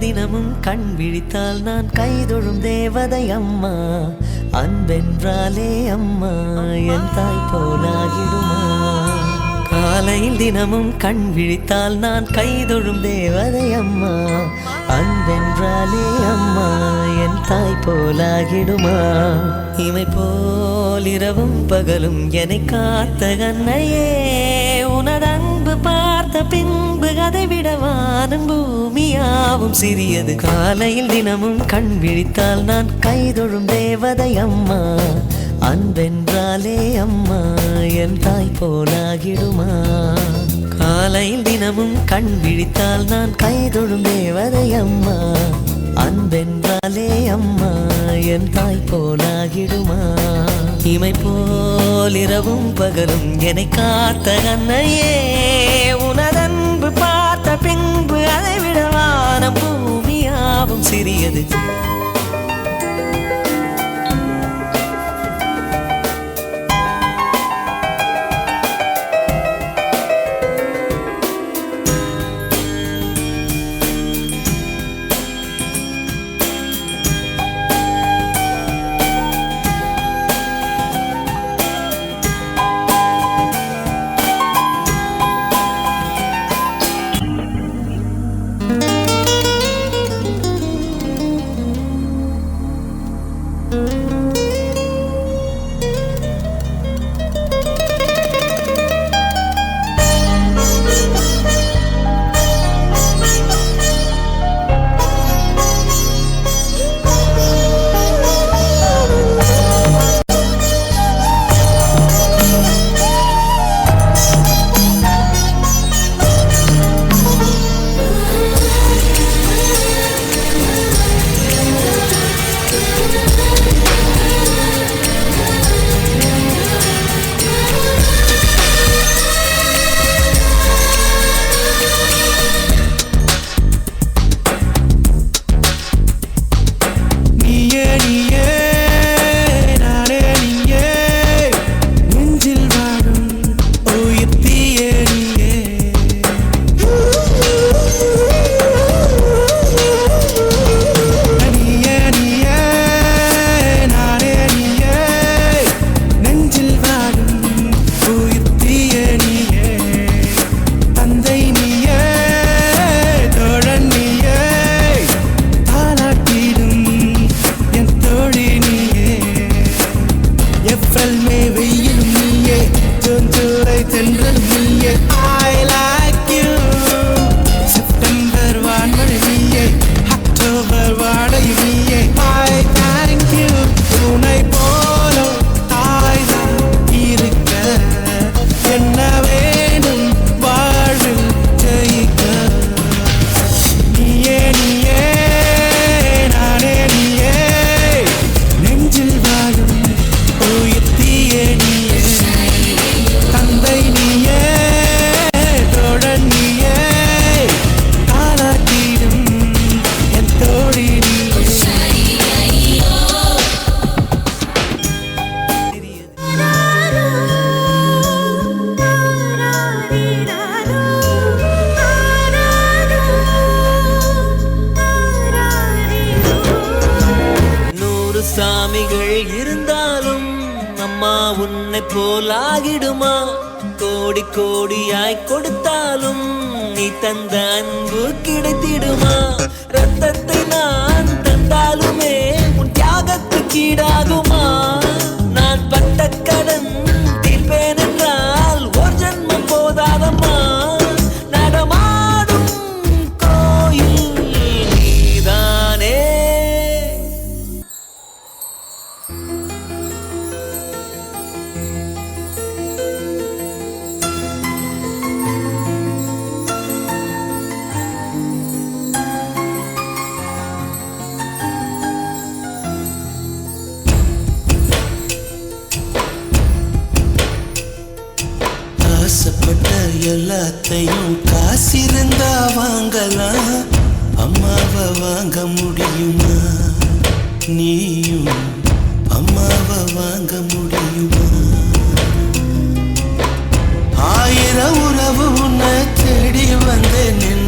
தினமும் கண் விழித்தால் நான் கைதொழும் தேவதை அம்மா. அன்பென்றாலே அம்மா என் தாய் போலாகிடுமா. காலையில் தினமும் கண் விழித்தால் நான் கைதொழும் தேவதை அம்மா. அன்பென்றாலே அம்மா என் தாய் போலாகிடுமா. இமை போல் இரவும் பகலும் என்னை காத்த கண்ணையே, உனது அன்பு பார்த்த பின்பு அதை விட வானம் பூமியாவும் சிறியது. காலையில் தினமும் கண் விழித்தால் நான் கைதொழும் தேவதை அம்மா. அன்பென்றாலே அம்மா என் தாய் போலாகிடுமா. காலையில் தினமும் கண் விழித்தால் நான் கைதொழும் தேவதை அம்மா. அன்பென்றாலே அம்மா என் தாய் போலாகிடுமா. இமை போல் இரவும் பகலும் என்னை காத்த கண்ணையே, உனது அன்பு பார்த்த பின்பு அதை விட வானம் பூமியாவும் சிறியது. சாமிகள் இருந்தாலும் அம்மா உன்னை போலாகிடுமா. கோடி கோடியாய் கொடுத்தாலும் நீ தந்த அன்பு கிடைத்திடுமா. ரத்தத்தை நான் தந்தாலுமே உன் தியாகத்துக்கு ஈடாகுமா. நான் பட்ட கடன் தீர்ப்பேன் என்றால் ஒரு ஜன்மம் போதாதம்மா. நடமாடும் கோயில் நீதானே. ஆசைப்பட்ட எல்லாத்தையும் காசிருந்தா வாங்கலாம். அம்மாவை வாங்க முடியுமா? நீயும் அம்மாவை வாங்க முடியுமா? ஆயிரம் உறவு உன்னை தேடி வந்தேன்.